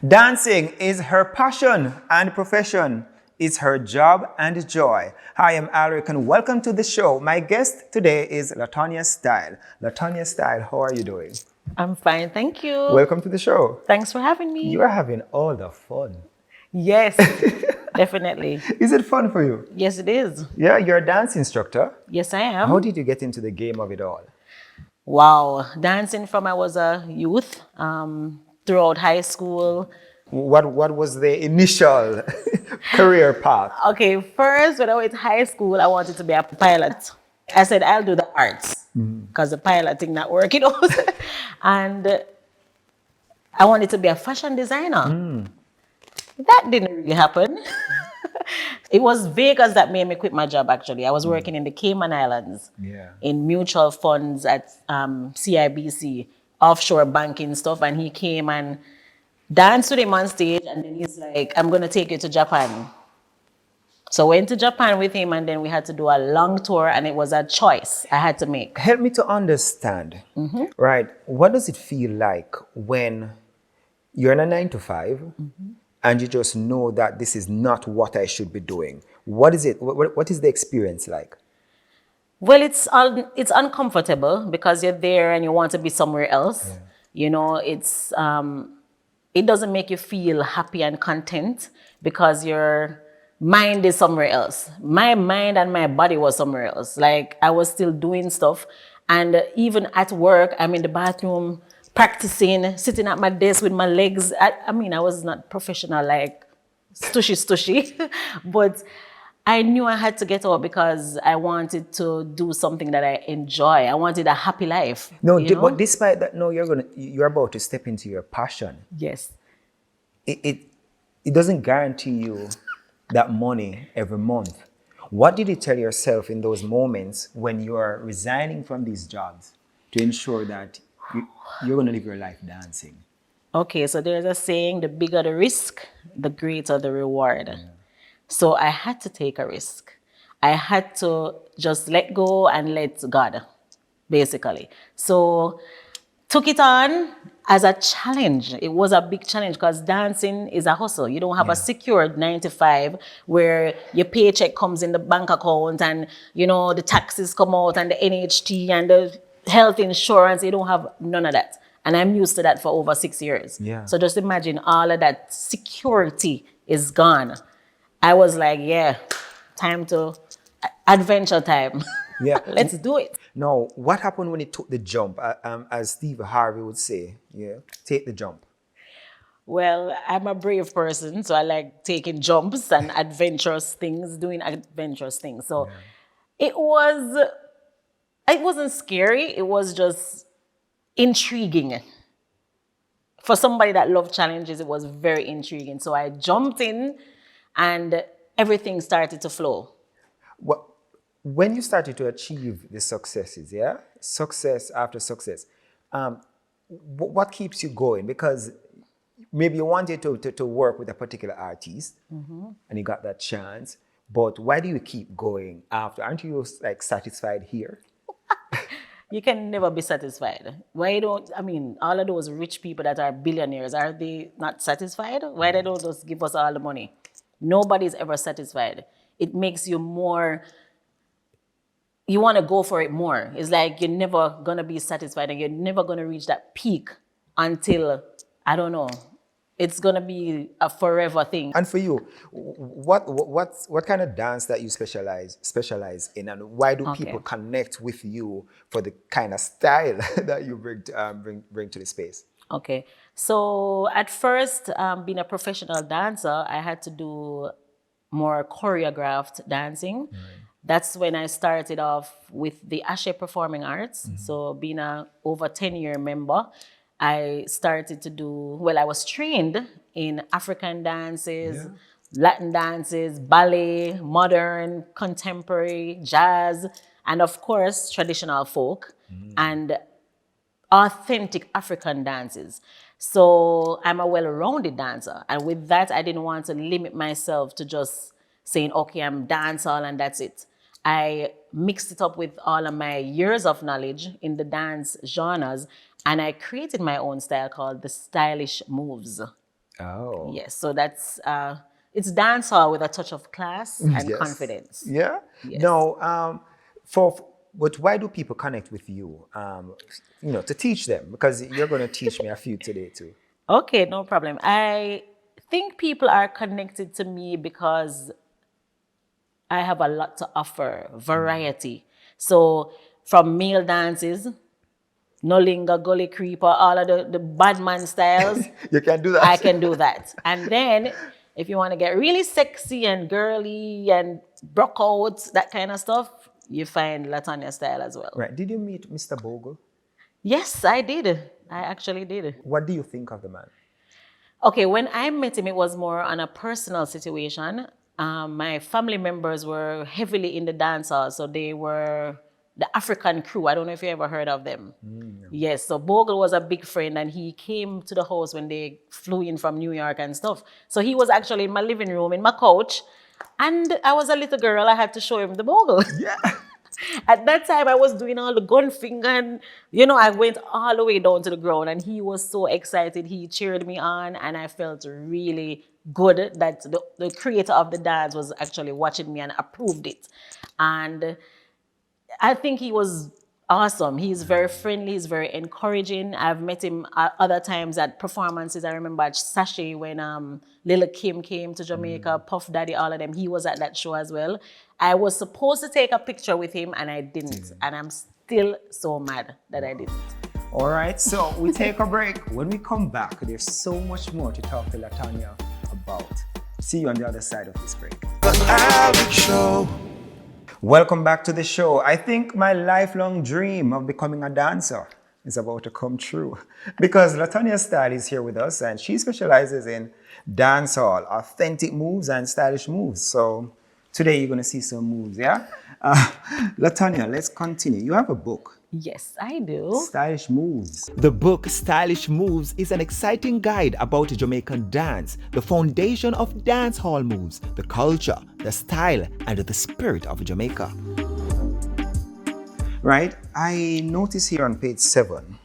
Dancing is her passion and profession. It's her job and joy. Hi, I'm Alrick and welcome to the show. My guest today is Latonya Style. Latonya Style, how are you doing? I'm fine, thank you. Welcome to the show. Thanks for having You me. are having all the fun. Yes, definitely. Is it fun for you? Yes, it is. Yeah, you're a dance instructor. Yes, I How am. did you get into the game of it all? Wow, dancing from I was a youth, throughout high school. What was the initial career path? Okay, first when I went to high school, I wanted to be a pilot. I said I'll do the arts because the pilot thing not working out, and I wanted to be a fashion designer. That didn't really happen. It was Vegas that made me quit my job, actually. I was working in the Cayman Islands Yeah. in mutual funds at CIBC, offshore banking stuff. And he came and danced with him on stage. And then he's like, I'm going to take you to Japan. So I went to Japan with him, and then we had to do a long tour. And it was a choice I had to make. Help me to understand, right? What does it feel like when you're in a 9 to 5 and you just know that this is not what I should be doing? What is it? What is the experience like? Well, it's uncomfortable because you're there and you want to be somewhere else. You know, it doesn't make you feel happy and content because your mind is somewhere else. My mind and my body was somewhere else. Like I was still doing stuff, and even at work, I'm in the bathroom practicing, sitting at my desk with my legs. I mean, I was not professional like stushy, but I knew I had to get out because I wanted to do something that I enjoy. I wanted a happy life. No, you but know? despite that, no, you're about to step into your passion. Yes. It, it, it doesn't guarantee you that money every month. What did you tell yourself in those moments when you are resigning from these jobs to ensure that you're going to live your life dancing? Okay, so there's a saying, the bigger the risk, the greater the reward. So I had to take a risk. I had to just let go and let God, basically. So took it on as a challenge. It was a big challenge because dancing is a hustle. You don't have a secured 9 to 5 where your paycheck comes in the bank account and you know the taxes come out and the NHT and the health insurance. You don't have none of that. And I'm used to that for over 6 years. Yeah. So just imagine all of that security is gone. I was like, yeah, time to adventure time. Yeah. Let's do it. Now, what happened when you took the jump? As Steve Harvey would say, yeah, take the jump. Well, I'm a brave person, so I like taking jumps and adventurous things, doing adventurous things. So it was, it wasn't scary. It was just intriguing. For somebody that loved challenges, it was very intriguing. So I jumped in and everything started to flow. What, when you started to achieve the successes, yeah, success after success, what keeps you going? Because maybe you wanted to work with a particular artist and you got that chance, but why do you keep going after? Aren't you like satisfied here? You can never be satisfied. Why don't, I mean, all of those rich people that are billionaires, are they not satisfied? Why they don't just give us all the money? Nobody's ever satisfied. It makes you more, you want to go for it more. It's like you're never going to be satisfied and you're never going to reach that peak until, I don't know, it's going to be a forever thing. And for you, what kind of dance that you specialize in, and why do people connect with you for the kind of style that you bring to the space? Okay, so at first, being a professional dancer, I had to do more choreographed dancing. That's when I started off with the Ashe Performing Arts. So being a over 10-year member, I started to do, well, I was trained in African dances, Latin dances, ballet, modern, contemporary, jazz, and of course, traditional folk and authentic African dances. So I'm a well-rounded dancer. And with that, I didn't want to limit myself to just saying, okay, I'm dancehall and that's it. I mixed it up with all of my years of knowledge in the dance genres, and I created my own style called the Stylish Moves. Oh. Yes, so that's it's dancehall with a touch of class and Yes. confidence. Yeah. Yes. No. But why do people connect with you? To teach them, because you're going to teach me a few today too. Okay, no problem. I think people are connected to me because I have a lot to offer, variety. So from male dances, Nolinga, Gully Creeper, all of the bad man styles, You can do I that. can do that. And then if you want to get really sexy and girly and broke out, that kind of stuff, you find Latonya Style as well. Right. Did you meet Mr. Bogle? Yes, I did. I actually did. What do you think of the man? Okay, when I met him, it was more on a personal situation. My family members were heavily in the dancehall, so they were the African crew. I don't know if you ever heard of them. Yes, so Bogle was a big friend, and he came to the house when they flew in from New York and stuff. So he was actually in my living room, in my couch, and I was a little girl. I had to show him the Bogle. Yeah. At that time, I was doing all the gun finger, and I went all the way down to the ground, and he was so excited. He cheered me on, and I felt really good that the creator of the dance was actually watching me and approved it. And I think he was awesome. He's very friendly. He's very encouraging. I've met him at other times at performances. I remember at Sachet when Lil Kim came to Jamaica, Puff Daddy, all of them. He was at that show as well. I was supposed to take a picture with him and I didn't. And I'm still so mad that I didn't. All right. So we take a break. When we come back, there's so much more to talk to Latonya about. See you on the other side of this break. The Alrick Show. Welcome back to the show. I think my lifelong dream of becoming a dancer is about to come true because Latonya Style is here with us and she specializes in dancehall, authentic moves and stylish moves. So today you're going to see some moves, yeah? Latonya, let's continue. You have a book. Yes, I do. Stylish Moves. The book Stylish Moves is an exciting guide about Jamaican dance, the foundation of dance hall moves, the culture, the style, and the spirit of Jamaica. Right? I notice here on page 7,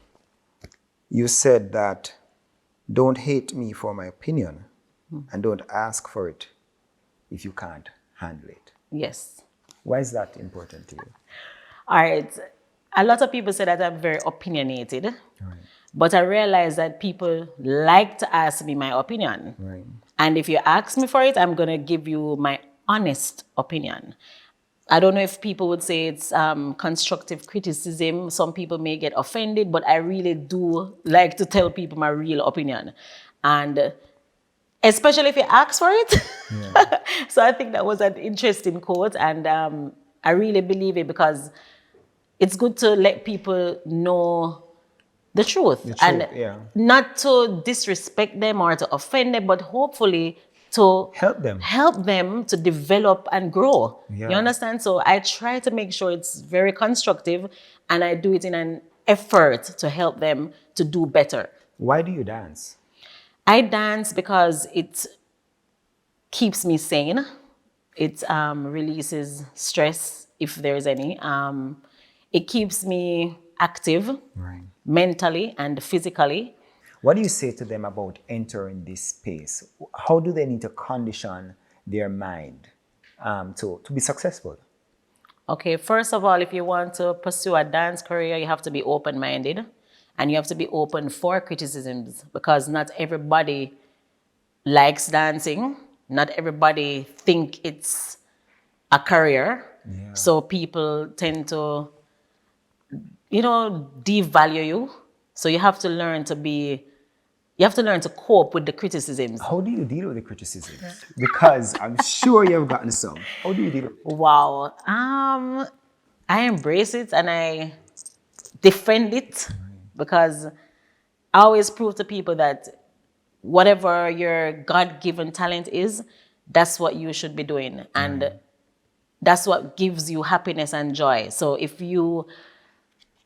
you said that don't hate me for my opinion and don't ask for it if you can't handle it. Yes. Why is that important to you? All right. A lot of people say that I'm very opinionated, right. But I realize that people like to ask me my opinion. Right. And if you ask me for it, I'm going to give you my honest opinion. I don't know if people would say it's constructive criticism. Some people may get offended, but I really do like to tell people my real opinion. And especially if you ask for it. Yeah. So I think that was an interesting quote. And I really believe it because it's good to let people know the truth. And yeah. Not to disrespect them or to offend them, but hopefully to help them to develop and grow. Yeah. You understand? So I try to make sure it's very constructive and I do it in an effort to help them to do better. Why do you dance? I dance because it keeps me sane. It releases stress, if there's any. It keeps me active, right, mentally and physically. What do you say to them about entering this space? How do they need to condition their mind to be successful? Okay, first of all, if you want to pursue a dance career, you have to be open-minded and you have to be open for criticisms because not everybody likes dancing. Not everybody think it's a career. Yeah. So people tend to devalue you. So you have to learn to cope with the criticisms. How do you deal with the criticisms? Because I'm sure you've gotten some. How do you deal with it? Wow. I embrace it and I defend it because I always prove to people that whatever your God-given talent is, that's what you should be doing. And that's what gives you happiness and joy. So if you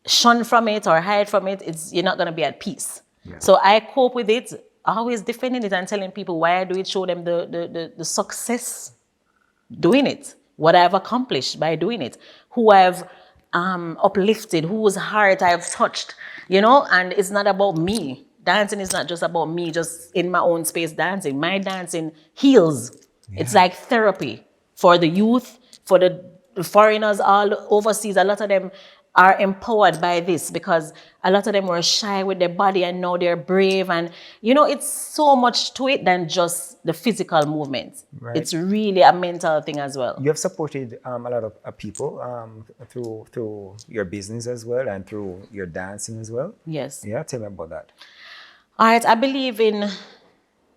shun from it or hide from it, you're not going to be at peace. Yeah. So I cope with it, always defending it and telling people why I do it, show them the success doing it, what I've accomplished by doing it, who I've uplifted, whose heart I've touched, and it's not about me. dancing is not just about me just in my own space dancing. My dancing heals. It's like therapy for the youth, for the foreigners all overseas. A lot of them are empowered by this because a lot of them were shy with their body and now they're brave. And, it's so much to it than just the physical movement. Right. It's really a mental thing as well. You have supported a lot of people through your business as well and through your dancing as well. Yes. Yeah, tell me about that. All right, I believe in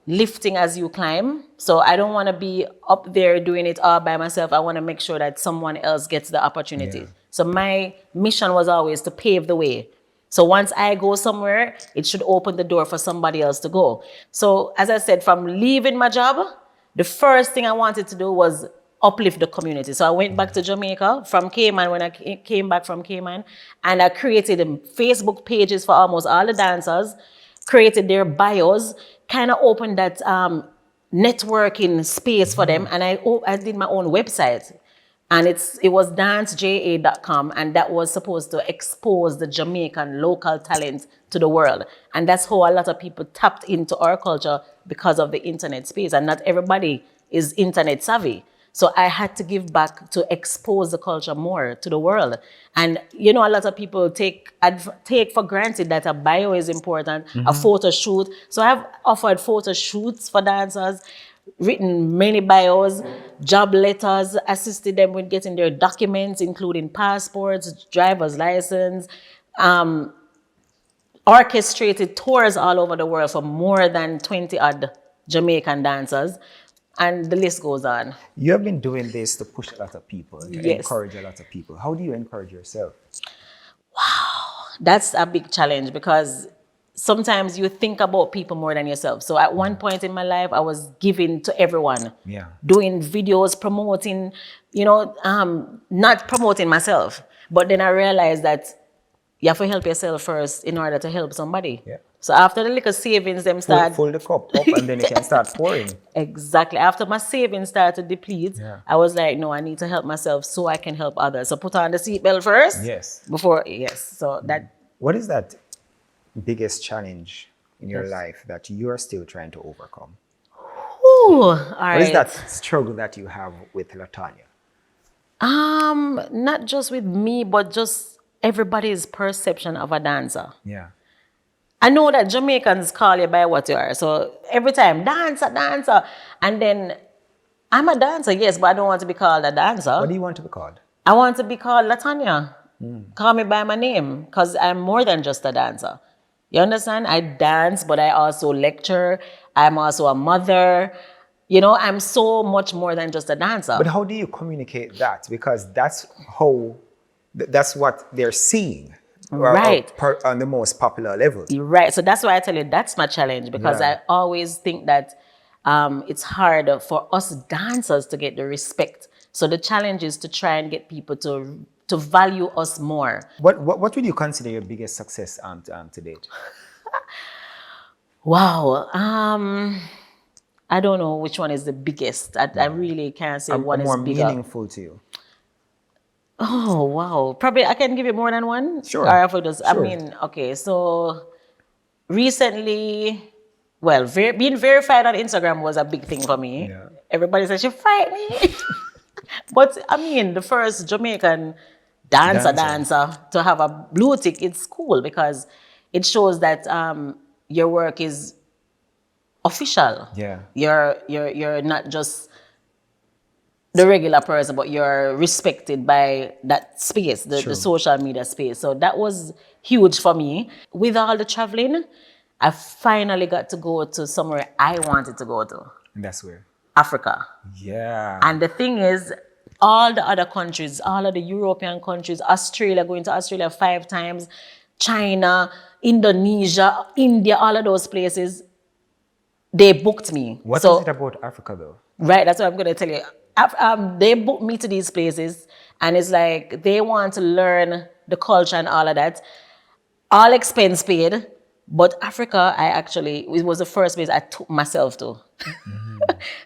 lifting as you climb. So I don't want to be up there doing it all by myself. I want to make sure that someone else gets the opportunity. Yeah. So my mission was always to pave the way. So once I go somewhere, it should open the door for somebody else to go. So as I said, from leaving my job, the first thing I wanted to do was uplift the community. So I went back to Jamaica from Cayman when I came back from Cayman, and I created Facebook pages for almost all the dancers, created their bios, kind of opened that networking space for them, and I did my own website. And it was danceja.com, and that was supposed to expose the Jamaican local talent to the world. And that's how a lot of people tapped into our culture because of the internet space. And not everybody is internet savvy. So I had to give back to expose the culture more to the world. And a lot of people take for granted that a bio is important, a photo shoot. So I've offered photo shoots for dancers, written many bios, job letters, assisted them with getting their documents, including passports, driver's license, orchestrated tours all over the world for more than 20 odd Jamaican dancers. And the list goes on. You have been doing this to push a lot of people, to Yes. encourage a lot of people. How do you encourage yourself? That's a big challenge because sometimes you think about people more than yourself. So at one point in my life, I was giving to everyone. Yeah. Doing videos, promoting, not promoting myself. But then I realized that you have to help yourself first in order to help somebody. Yeah. So after the little savings, them start... Fill the cup up and then you can start pouring. Exactly. After my savings started to deplete, Yeah. I was like, no, I need to help myself so I can help others. So put on the seatbelt first. Yes. So that... What is that biggest challenge in your life that you're still trying to overcome? Ooh, all right. What is that struggle that you have with Latonya? Not just with me, but just everybody's perception of a dancer. Yeah. I know that Jamaicans call you by what you are. So every time, dancer, dancer. And then I'm a dancer, yes, but I don't want to be called a dancer. What do you want to be called? I want to be called Latonya. Call me by my name because I'm more than just a dancer. You understand? I dance, but I also lecture. I'm also a mother. I'm so much more than just a dancer. But how do you communicate that? Because that's what they're seeing. Right. On the most popular level. Right. So that's why I tell you that's my challenge because Yeah. I always think that it's hard for us dancers to get the respect. So the challenge is to try and get people to value us more. What would you consider your biggest success to date? Wow. I don't know which one is the biggest. I really can't say one is more bigger. meaningful to you. Oh, wow. Probably I can give you more than one. Sure. Or if it does, I Sure. mean, okay. So recently, being verified on Instagram was a big thing for me. Yeah. Everybody said, she fight me. But I mean, the first Jamaican dancer to have a blue tick, it's cool because it shows that your work is official. Yeah. You're not just the regular person, but you're respected by that space, the social media space. So that was huge for me. With all the traveling, I finally got to go to somewhere I wanted to go to. And that's where? Africa. Yeah. And the thing is, all the other countries, all of the European countries, Australia, going to Australia 5 times, China, Indonesia, India, all of those places, they booked me. What is it about Africa though? Right, that's what I'm going to tell you. They booked me to these places, and it's like they want to learn the culture and all of that. All expense paid, but Africa, it was the first place I took myself to.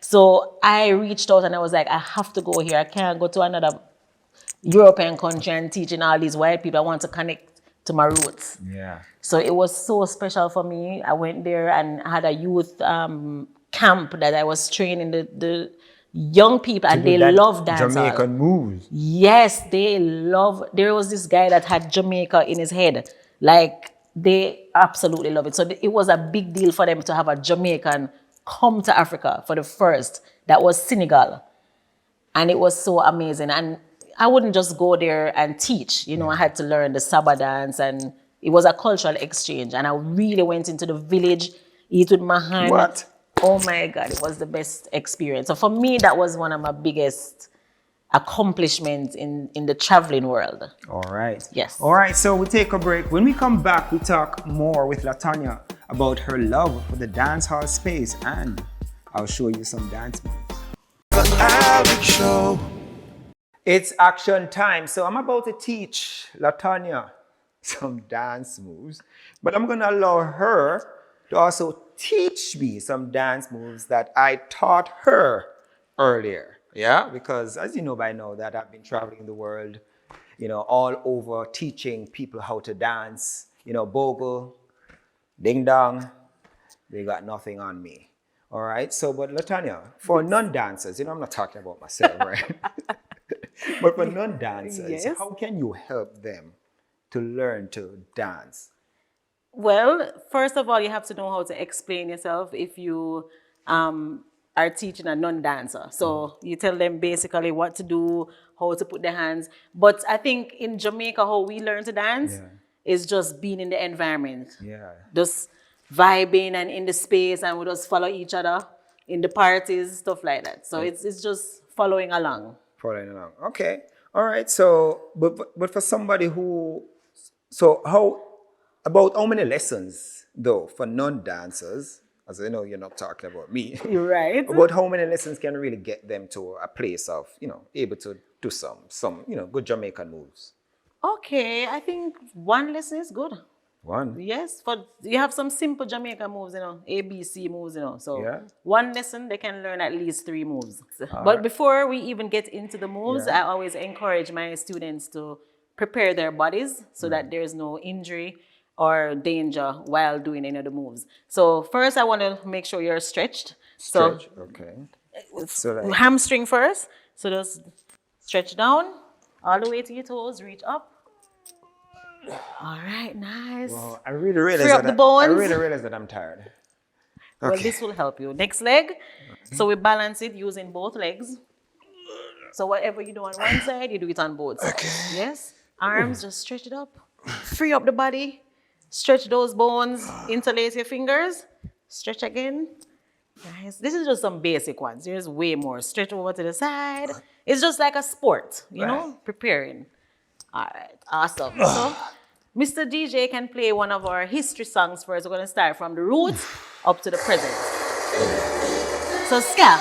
So I reached out and I was like, I have to go here. I can't go to another European country and teaching all these white people. I want to connect to my roots. Yeah. So it was so special for me. I went there and had a youth camp that I was training the young people, and Do they that love dancehall. Jamaican moves. Yes, they love. There was this guy that had Jamaica in his head. Like, they absolutely love it. So it was a big deal for them to have a Jamaican come to Africa for the first. That was Senegal. And it was so amazing. And I wouldn't just go there and teach. You know, I had to learn the Saba dance, and it was a cultural exchange. And I really went into the village, eat with my hand. What? Oh my God, it was the best experience. So for me, that was one of my biggest accomplishments in the traveling world. All right. Yes. All right, so we take a break. When we come back, we talk more with Latonya about her love for the dance hall space, and I'll show you some dance moves. The Alrick Show. It's action time. So I'm about to teach Latonya some dance moves, but I'm going to allow her to also teach me some dance moves that I taught her earlier. Yeah, because as you know by now that I've been traveling the world, you know, all over teaching people how to dance, you know, bogle, ding dong, they got nothing on me. All right, so but Latonya, for non-dancers, you know, I'm not talking about myself, right? But for non-dancers, Yes. how can you help them to learn to dance? Well, first of all, you have to know how to explain yourself if you are teaching a non-dancer. So you tell them basically what to do, how to put their hands. But I think in Jamaica, how we learn to dance is just being in the environment. Yeah. Just vibing and in the space, and we just follow each other in the parties, stuff like that. So it's just following along. Following along. Okay. All right. So, but for somebody who, so how many lessons though for non-dancers? As I know, you're not talking about me. You're right. About how many lessons can really get them to a place of, you know, able to do some, you know, good Jamaican moves? Okay, I think one lesson is good. One. Yes, for you have some simple Jamaican moves, you know, ABC moves, you know. So Yeah. one lesson they can learn at least 3 moves. But right. before we even get into the moves, Yeah. I always encourage my students to prepare their bodies so that there's no injury or danger while doing any of the moves. So first, I want to make sure you're stretched. Stretch. Okay. So So like, hamstring first. So just stretch down all the way to your toes. Reach up. All right, nice. well, I really realize Free up that the bones. I really realize that I'm tired. Well, this will help you. Next leg. So we balance it using both legs. So whatever you do on one side, you do it on both sides. Yes? Arms, just stretch it up. Free up the body. Stretch those bones. Interlace your fingers. Stretch again. Nice. This is just some basic ones. There's way more. Stretch over to the side. It's just like a sport, you know, preparing. All right, awesome. So Mr. DJ can play one of our history songs first. We're going to start from the roots up to the present. So ska.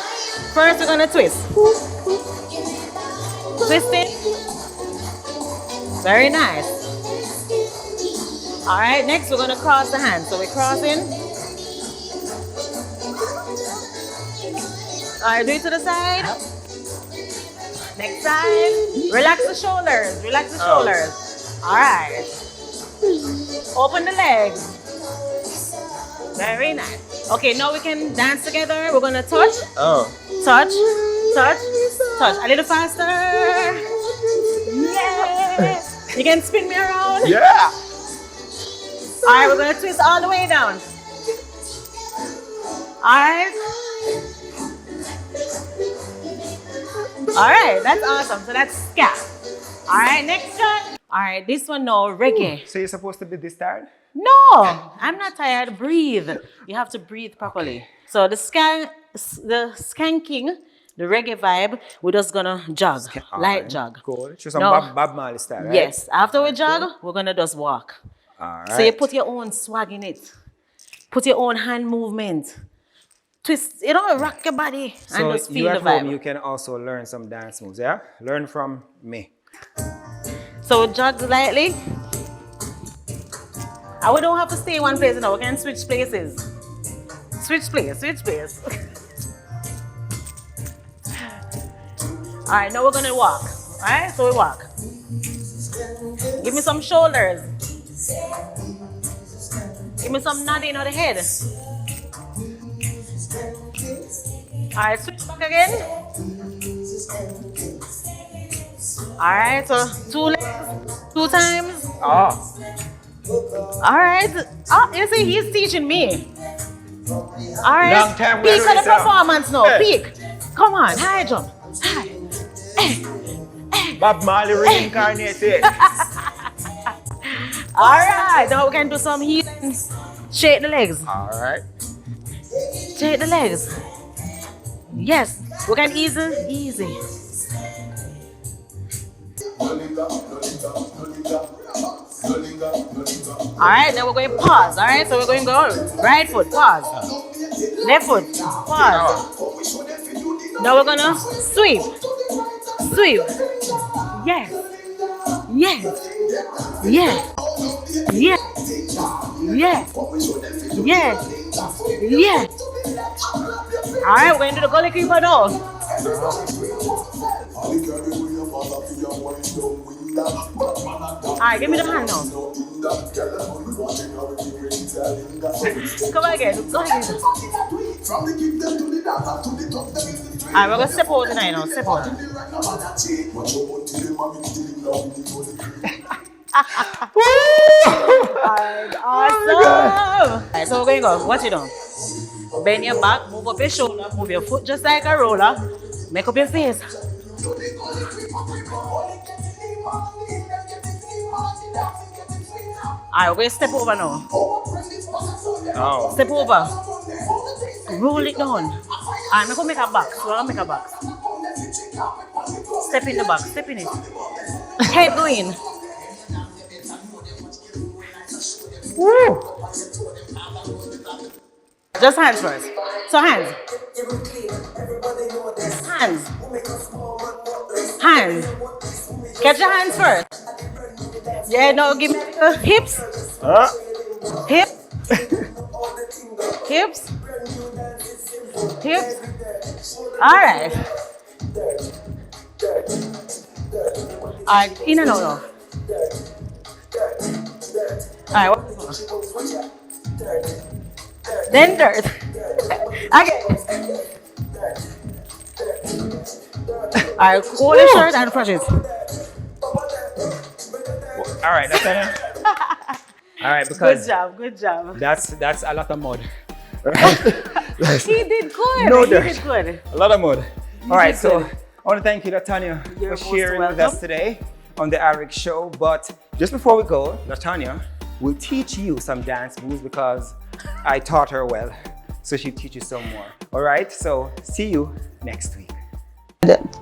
First we're going to twist. Twisting. Very nice. All right, next we're going to cross the hands. So we're crossing. All right, do it to the side. Next side. Relax the shoulders. Relax the shoulders. All right. Open the legs. Very nice. Okay, now we can dance together. We're gonna touch, Oh. touch, touch, touch. A little faster. Yeah. You can spin me around. Yeah. All right, we're gonna twist all the way down. All right. All right, that's awesome. So that's ska. All right, next one. All right, this one now, reggae. So you're supposed to be this tired? No, I'm not tired. Breathe. You have to breathe properly. So the skanking, the reggae vibe, we're just gonna jog, light jog. Cool. Just some No. Bob Marley style, right? Yes. After we jog, we're gonna just walk. All right. So you put your own swag in it. Put your own hand movement. Twist, you know, rock your body and so just you feel at the vibe. home, you can also learn some dance moves, yeah? Learn from me. So jog lightly. And we don't have to stay in one place now. We can switch places. Switch place, switch place. All right, now we're gonna walk. All right, so we walk. Give me some shoulders. Give me some nodding on the head. Alright, switch back again. Alright, so 2 legs, 2 times. Oh. Alright. Oh, you see, he's teaching me. Alright. Long time Peak of the yourself. performance now. Hey. Peak. Come on, high jump. High. Bob Marley reincarnated. Alright, now we can do some healing. Shake the legs. All right. Shake the legs. Yes, we can easy. Alright, then we're going pause. Alright, so we're going to go right foot, pause. Left foot, pause. Now we're gonna sweep. Sweep. Yes. Yes. Yes. Yes. Yes. Yes. Yes. Alright, we're going to do the gully creeper now. Alright, give me the hand now. Come on again. Go again. Alright, we're going to step out tonight now. Step out. Alright, awesome. Alright, so we're going to go. What you doing? Bend your back, move up your shoulder, move your foot just like a roller. Make up your face. Alright, we're going to step over now. Oh. Step over. Roll it down. Alright, I'm going to make a box. We're going to make a box. Step in the box. Step in it. Head going. Woo! Just hands first. So hands. Hands. Hands. Catch your hands first. Yeah, no, give me hips. Hips. Hips. Hips. All right. All right, in and out now. All right, what? Then dirt. Okay. Alright, hold the shirt and brush it. All right, that's it. All right, because Good job. that's a lot of mud. He did good. No he dirt. did good. A lot of mud. All right, did so good. I want to thank you, Latonya, You're for most sharing with welcome. us today on the Alrick Show. But just before we go, Latonya will teach you some dance moves because I taught her well. So she'll teach you some more. All right, so see you next week.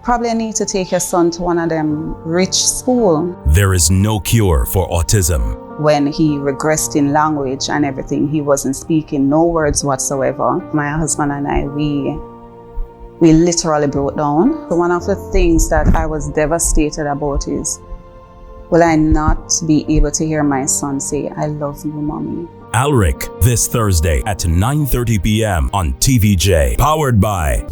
Probably need to take your son to one of them rich school. There is no cure for autism. When he regressed in language and everything, he wasn't speaking no words whatsoever. My husband and I, we literally broke down. So one of the things that I was devastated about is, will I not be able to hear my son say, "I love you, mommy"? Alrick, this Thursday at 9:30 p.m. on TVJ. Powered by